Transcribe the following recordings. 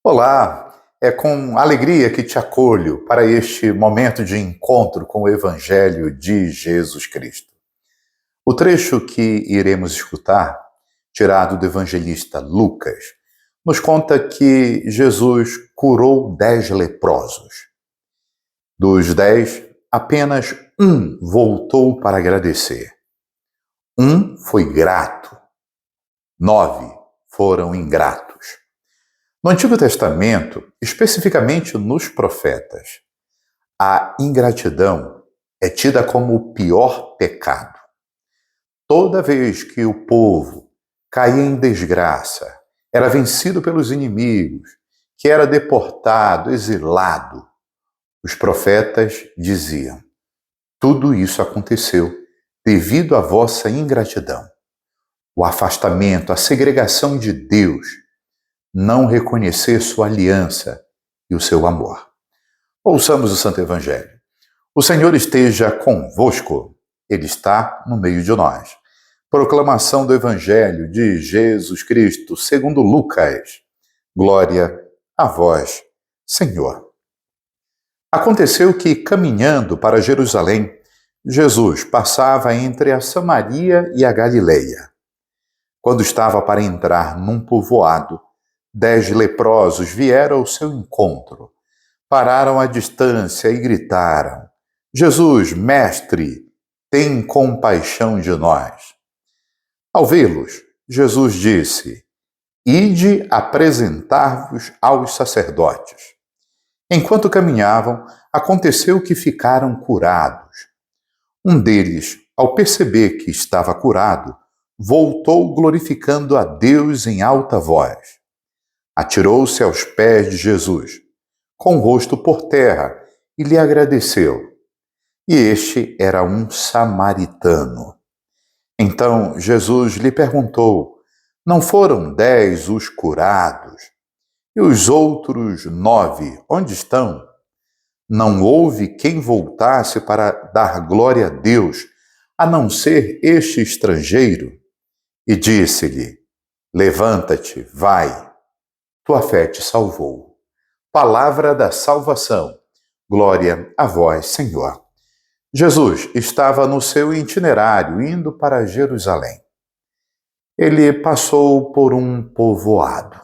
Olá, é com alegria que te acolho para este momento de encontro com o Evangelho de Jesus Cristo. O trecho que iremos escutar, tirado do evangelista Lucas, nos conta que Jesus curou 10 leprosos. Dos 10, apenas um voltou para agradecer. Um foi grato, 9 foram ingratos. No Antigo Testamento, especificamente nos profetas, a ingratidão é tida como o pior pecado. Toda vez que o povo caía em desgraça, era vencido pelos inimigos, que era deportado, exilado, os profetas diziam: tudo isso aconteceu devido à vossa ingratidão. O afastamento, a segregação de Deus, não reconhecer sua aliança e o seu amor. Ouçamos o Santo Evangelho. O Senhor esteja convosco, Ele está no meio de nós. Proclamação do Evangelho de Jesus Cristo, segundo Lucas. Glória a vós, Senhor. Aconteceu que, caminhando para Jerusalém, Jesus passava entre a Samaria e a Galileia. Quando estava para entrar num povoado, 10 leprosos vieram ao seu encontro. Pararam à distância e gritaram: Jesus, mestre, tem compaixão de nós. Ao vê-los, Jesus disse: ide apresentar-vos aos sacerdotes. Enquanto caminhavam, aconteceu que ficaram curados. Um deles, ao perceber que estava curado, voltou glorificando a Deus em alta voz. Atirou-se aos pés de Jesus, com o rosto por terra, e lhe agradeceu. E este era um samaritano. Então Jesus lhe perguntou: não foram 10 os curados? E os outros 9, onde estão? Não houve quem voltasse para dar glória a Deus, a não ser este estrangeiro? E disse-lhe: levanta-te, vai, tua fé te salvou. Palavra da salvação. Glória a vós, Senhor. Jesus estava no seu itinerário, indo para Jerusalém. Ele passou por um povoado.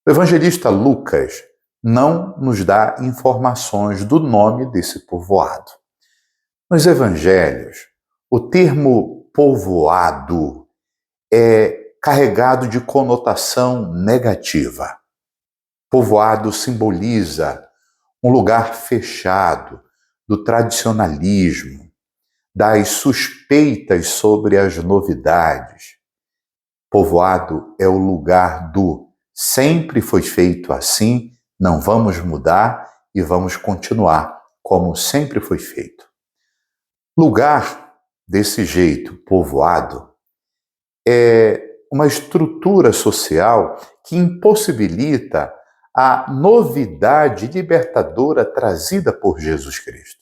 O evangelista Lucas não nos dá informações do nome desse povoado. Nos evangelhos, o termo povoado é carregado de conotação negativa. Povoado simboliza um lugar fechado, do tradicionalismo, das suspeitas sobre as novidades. Povoado é o lugar do sempre foi feito assim, não vamos mudar e vamos continuar como sempre foi feito. Lugar desse jeito, povoado, é uma estrutura social que impossibilita a novidade libertadora trazida por Jesus Cristo.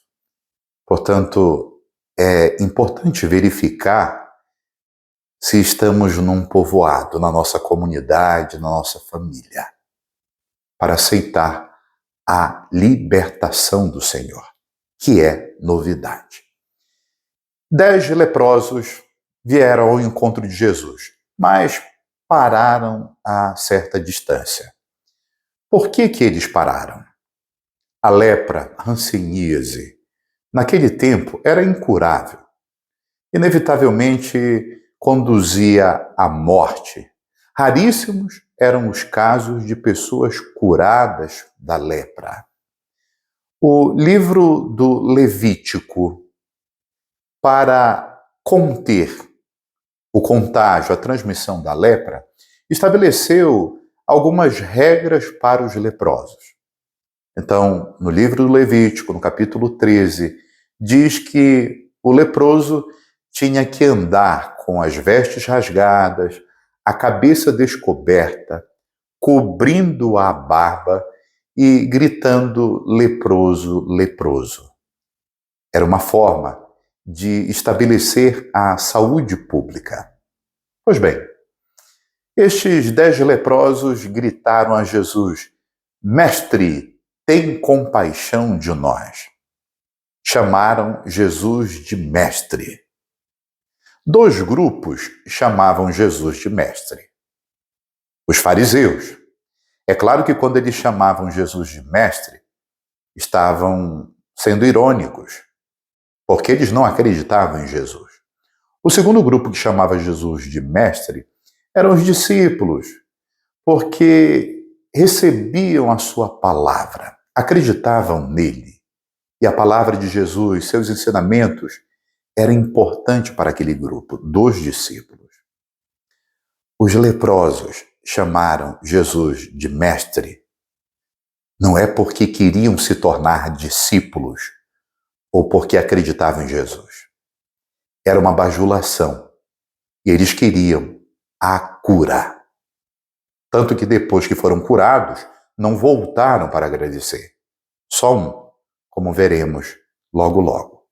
Portanto, é importante verificar se estamos num povoado, na nossa comunidade, na nossa família, para aceitar a libertação do Senhor, que é novidade. 10 leprosos vieram ao encontro de Jesus, mas pararam a certa distância. Por que eles pararam? A lepra, a hanseníase, naquele tempo era incurável. Inevitavelmente conduzia à morte. Raríssimos eram os casos de pessoas curadas da lepra. O livro do Levítico, para conter o contágio, a transmissão da lepra, estabeleceu algumas regras para os leprosos. Então, no livro do Levítico, no capítulo 13, diz que o leproso tinha que andar com as vestes rasgadas, a cabeça descoberta, cobrindo a barba e gritando leproso, leproso. Era uma forma de estabelecer a saúde pública. Pois bem, Estes 10 leprosos gritaram a Jesus: Mestre, tem compaixão de nós. Chamaram Jesus de mestre. 2 grupos chamavam Jesus de mestre. Os fariseus. É claro que quando eles chamavam Jesus de mestre, estavam sendo irônicos, porque eles não acreditavam em Jesus. O segundo grupo que chamava Jesus de mestre eram os discípulos, porque recebiam a sua palavra, acreditavam nele. E a palavra de Jesus, seus ensinamentos, era importante para aquele grupo dos discípulos. Os leprosos chamaram Jesus de mestre, não é porque queriam se tornar discípulos ou porque acreditavam em Jesus. Era uma bajulação e eles queriam a cura. Tanto que depois que foram curados, não voltaram para agradecer. Só um, como veremos logo logo.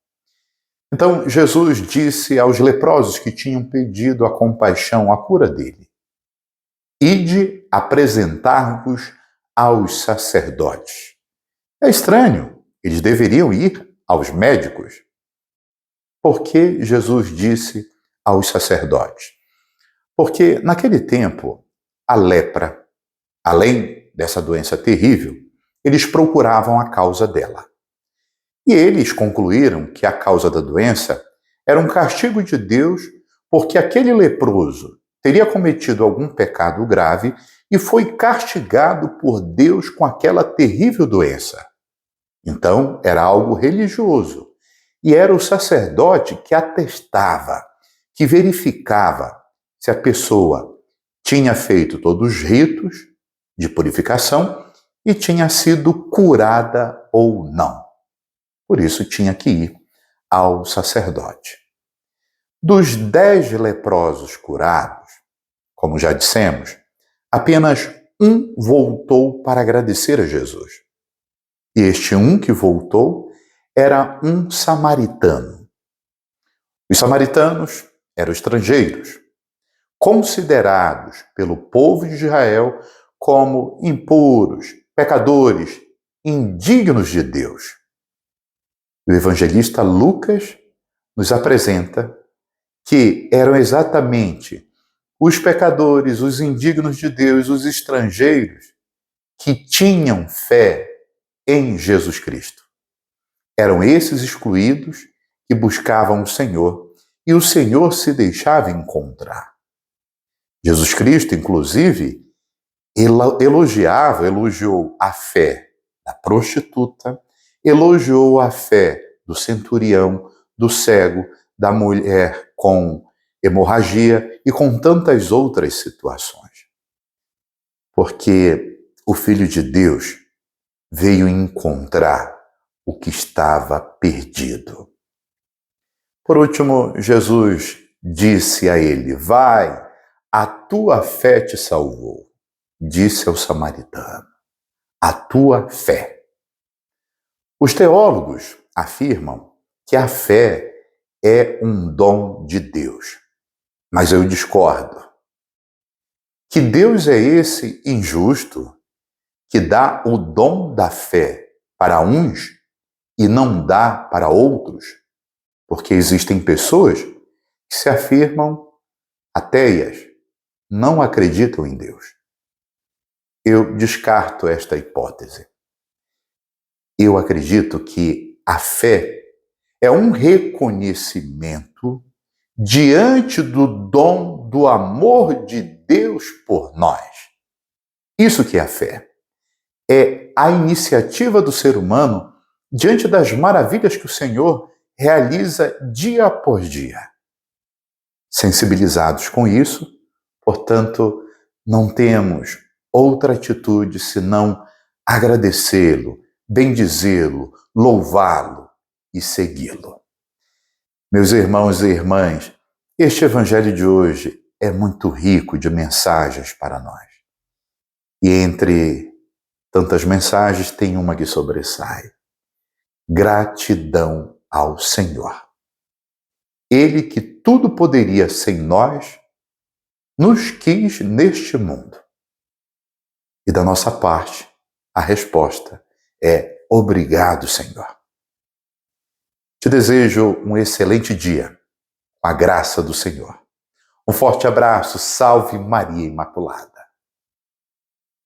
Então Jesus disse aos leprosos que tinham pedido a compaixão, a cura dele: Ide apresentar-vos aos sacerdotes. É estranho, eles deveriam ir aos médicos. Por que Jesus disse aos sacerdotes? Porque naquele tempo, a lepra, além dessa doença terrível, eles procuravam a causa dela. E eles concluíram que a causa da doença era um castigo de Deus porque aquele leproso teria cometido algum pecado grave e foi castigado por Deus com aquela terrível doença. Então, era algo religioso. E era o sacerdote que atestava, que verificava se a pessoa tinha feito todos os ritos de purificação e tinha sido curada ou não. Por isso tinha que ir ao sacerdote. Dos 10 leprosos curados, como já dissemos, apenas um voltou para agradecer a Jesus. E este um que voltou era um samaritano. Os samaritanos eram estrangeiros, considerados pelo povo de Israel como impuros, pecadores, indignos de Deus. O evangelista Lucas nos apresenta que eram exatamente os pecadores, os indignos de Deus, os estrangeiros que tinham fé em Jesus Cristo. Eram esses excluídos que buscavam o Senhor e o Senhor se deixava encontrar. Jesus Cristo, inclusive, elogiou a fé da prostituta, elogiou a fé do centurião, do cego, da mulher com hemorragia e com tantas outras situações. Porque o Filho de Deus veio encontrar o que estava perdido. Por último, Jesus disse a ele: Vai, a tua fé te salvou. Disse ao samaritano: A tua fé. Os teólogos afirmam que a fé é um dom de Deus. Mas eu discordo. Que Deus é esse injusto que dá o dom da fé para uns e não dá para outros? Porque existem pessoas que se afirmam ateias, não acreditam em Deus. Eu descarto esta hipótese. Eu acredito que a fé é um reconhecimento diante do dom do amor de Deus por nós. Isso que é a fé. É a iniciativa do ser humano diante das maravilhas que o Senhor realiza dia após dia. Sensibilizados com isso, portanto, não temos outra atitude senão agradecê-lo, bendizê-lo, louvá-lo e segui-lo. Meus irmãos e irmãs, este evangelho de hoje é muito rico de mensagens para nós. E entre tantas mensagens tem uma que sobressai: gratidão ao Senhor. Ele que tudo poderia sem nós, nos quis neste mundo. E da nossa parte, a resposta é obrigado, Senhor. Te desejo um excelente dia, com a graça do Senhor. Um forte abraço, salve Maria Imaculada.